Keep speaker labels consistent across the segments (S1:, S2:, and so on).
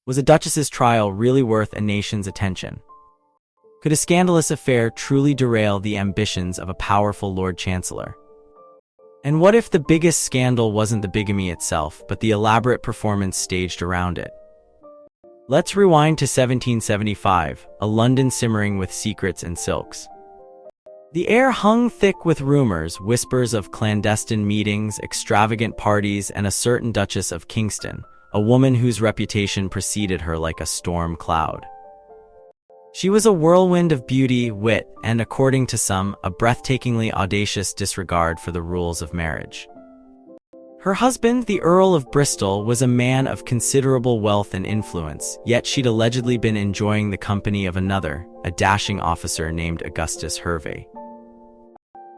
S1: Was a duchess's trial really worth a nation's attention? Could a scandalous affair truly derail the ambitions of a powerful Lord Chancellor? And what if the biggest scandal wasn't the bigamy itself, but the elaborate performance staged around it? Let's rewind to 1775, a London simmering with secrets and silks. The air hung thick with rumors, whispers of clandestine meetings, extravagant parties, and a certain Duchess of Kingston, a woman whose reputation preceded her like a storm cloud. She was a whirlwind of beauty, wit, and, according to some, a breathtakingly audacious disregard for the rules of marriage. Her husband, the Earl of Bristol, was a man of considerable wealth and influence, yet she'd allegedly been enjoying the company of another, a dashing officer named Augustus Hervey.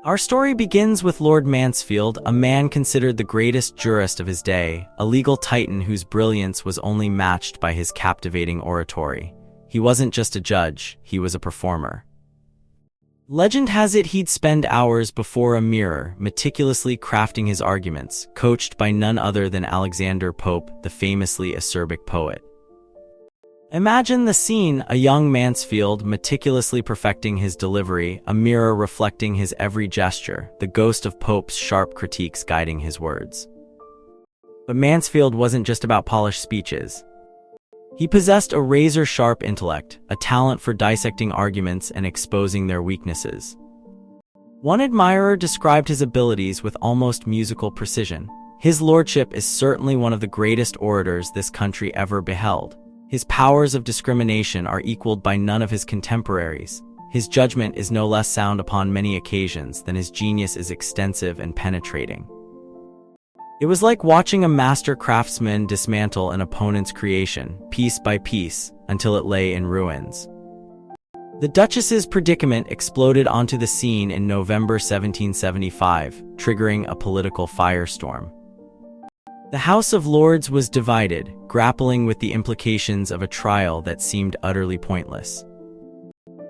S1: Our story begins with Lord Mansfield, a man considered the greatest jurist of his day, a legal titan whose brilliance was only matched by his captivating oratory. He wasn't just a judge, he was a performer. Legend has it he'd spend hours before a mirror, meticulously crafting his arguments, coached by none other than Alexander Pope, the famously acerbic poet. Imagine the scene: a young Mansfield meticulously perfecting his delivery, a mirror reflecting his every gesture, the ghost of Pope's sharp critiques guiding his words. But Mansfield wasn't just about polished speeches. He possessed a razor-sharp intellect, a talent for dissecting arguments and exposing their weaknesses. One admirer described his abilities with almost musical precision. His lordship is certainly one of the greatest orators this country ever beheld. His powers of discrimination are equaled by none of his contemporaries. His judgment is no less sound upon many occasions than his genius is extensive and penetrating. It was like watching a master craftsman dismantle an opponent's creation, piece by piece, until it lay in ruins. The Duchess's predicament exploded onto the scene in November 1775, triggering a political firestorm. The House of Lords was divided, grappling with the implications of a trial that seemed utterly pointless.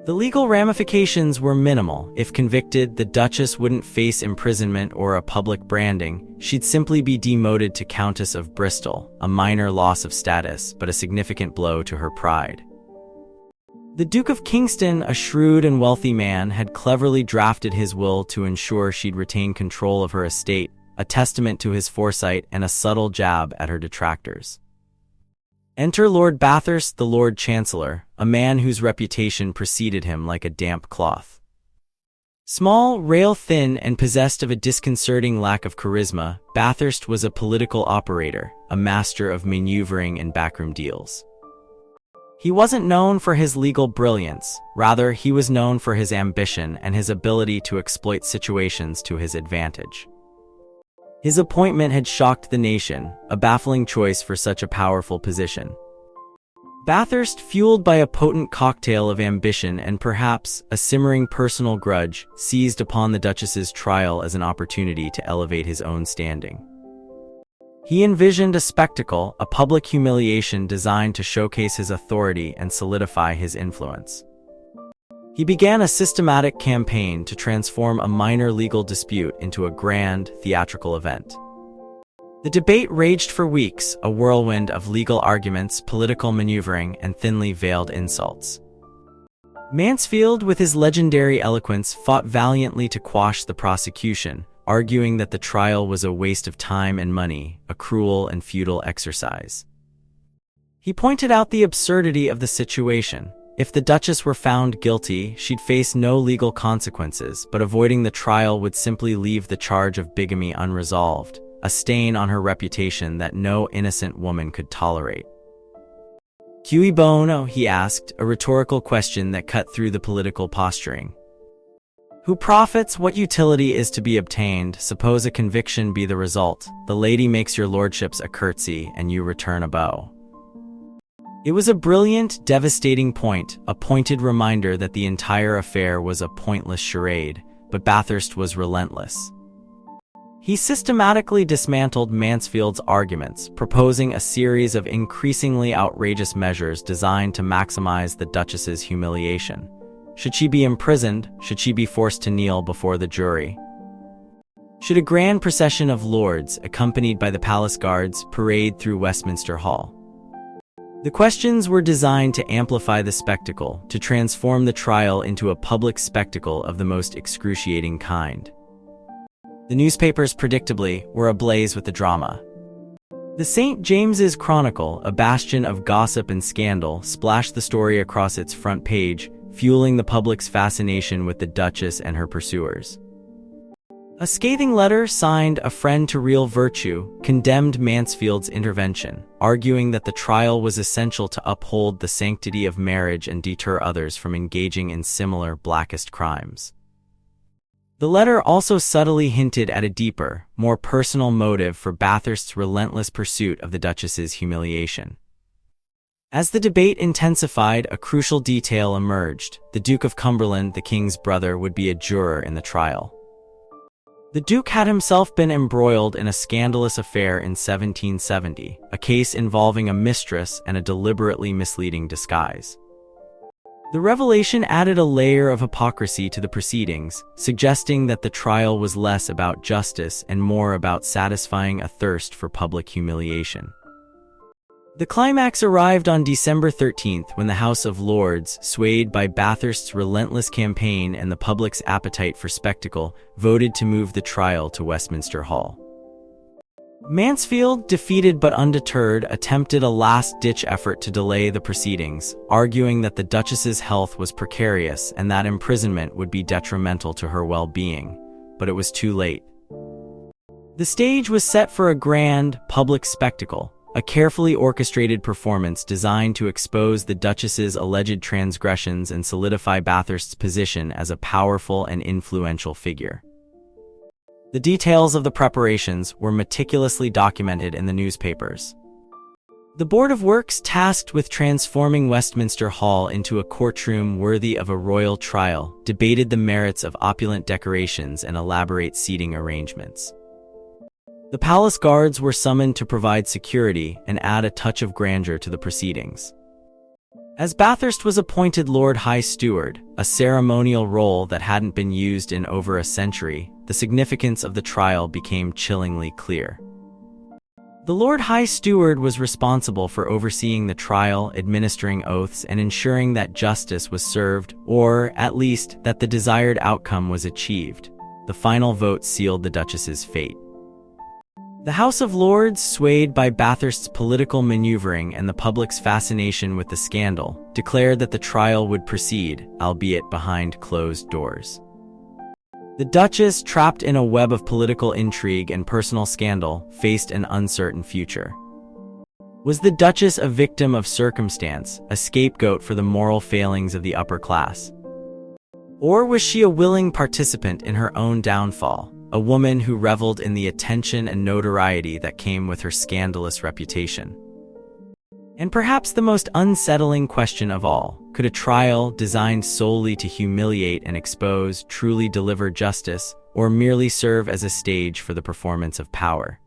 S1: The legal ramifications were minimal. If convicted, the Duchess wouldn't face imprisonment or a public branding. She'd simply be demoted to Countess of Bristol, a minor loss of status, but a significant blow to her pride. The Duke of Kingston, a shrewd and wealthy man, had cleverly drafted his will to ensure she'd retain control of her estate, a testament to his foresight and a subtle jab at her detractors. Enter Lord Bathurst, the Lord Chancellor, a man whose reputation preceded him like a damp cloth. Small, rail-thin, and possessed of a disconcerting lack of charisma, Bathurst was a political operator, a master of maneuvering and backroom deals. He wasn't known for his legal brilliance, rather he was known for his ambition and his ability to exploit situations to his advantage. His appointment had shocked the nation, a baffling choice for such a powerful position. Bathurst, fueled by a potent cocktail of ambition and perhaps a simmering personal grudge, seized upon the Duchess's trial as an opportunity to elevate his own standing. He envisioned a spectacle, a public humiliation designed to showcase his authority and solidify his influence. He began a systematic campaign to transform a minor legal dispute into a grand, theatrical event. The debate raged for weeks, a whirlwind of legal arguments, political maneuvering, and thinly veiled insults. Mansfield, with his legendary eloquence, fought valiantly to quash the prosecution, arguing that the trial was a waste of time and money, a cruel and futile exercise. He pointed out the absurdity of the situation. If the Duchess were found guilty, she'd face no legal consequences, but avoiding the trial would simply leave the charge of bigamy unresolved, a stain on her reputation that no innocent woman could tolerate. Cui bono, he asked, a rhetorical question that cut through the political posturing. Who profits? What utility is to be obtained? Suppose a conviction be the result. The lady makes your lordships a curtsy, and you return a bow. It was a brilliant, devastating point, a pointed reminder that the entire affair was a pointless charade, but Bathurst was relentless. He systematically dismantled Mansfield's arguments, proposing a series of increasingly outrageous measures designed to maximize the Duchess's humiliation. Should she be imprisoned? Should she be forced to kneel before the jury? Should a grand procession of lords, accompanied by the palace guards, parade through Westminster Hall? The questions were designed to amplify the spectacle, to transform the trial into a public spectacle of the most excruciating kind. The newspapers, predictably, were ablaze with the drama. The St. James's Chronicle, a bastion of gossip and scandal, splashed the story across its front page, fueling the public's fascination with the Duchess and her pursuers. A scathing letter signed "A Friend to Real Virtue" condemned Mansfield's intervention, arguing that the trial was essential to uphold the sanctity of marriage and deter others from engaging in similar blackest crimes. The letter also subtly hinted at a deeper, more personal motive for Bathurst's relentless pursuit of the Duchess's humiliation. As the debate intensified, a crucial detail emerged. The Duke of Cumberland, the king's brother, would be a juror in the trial. The Duke had himself been embroiled in a scandalous affair in 1770, a case involving a mistress and a deliberately misleading disguise. The revelation added a layer of hypocrisy to the proceedings, suggesting that the trial was less about justice and more about satisfying a thirst for public humiliation. The climax arrived on December 13th when the House of Lords, swayed by Bathurst's relentless campaign and the public's appetite for spectacle, voted to move the trial to Westminster Hall. Mansfield, defeated but undeterred, attempted a last-ditch effort to delay the proceedings, arguing that the Duchess's health was precarious and that imprisonment would be detrimental to her well-being, but it was too late. The stage was set for a grand, public spectacle, a carefully orchestrated performance designed to expose the Duchess's alleged transgressions and solidify Bathurst's position as a powerful and influential figure. The details of the preparations were meticulously documented in the newspapers. The Board of Works, tasked with transforming Westminster Hall into a courtroom worthy of a royal trial, debated the merits of opulent decorations and elaborate seating arrangements. The palace guards were summoned to provide security and add a touch of grandeur to the proceedings. As Bathurst was appointed Lord High Steward, a ceremonial role that hadn't been used in over a century, the significance of the trial became chillingly clear. The Lord High Steward was responsible for overseeing the trial, administering oaths, and ensuring that justice was served, or, at least, that the desired outcome was achieved. The final vote sealed the Duchess's fate. The House of Lords, swayed by Bathurst's political maneuvering and the public's fascination with the scandal, declared that the trial would proceed, albeit behind closed doors. The Duchess, trapped in a web of political intrigue and personal scandal, faced an uncertain future. Was the Duchess a victim of circumstance, a scapegoat for the moral failings of the upper class? Or was she a willing participant in her own downfall? A woman who reveled in the attention and notoriety that came with her scandalous reputation. And perhaps the most unsettling question of all, could a trial designed solely to humiliate and expose truly deliver justice, or merely serve as a stage for the performance of power?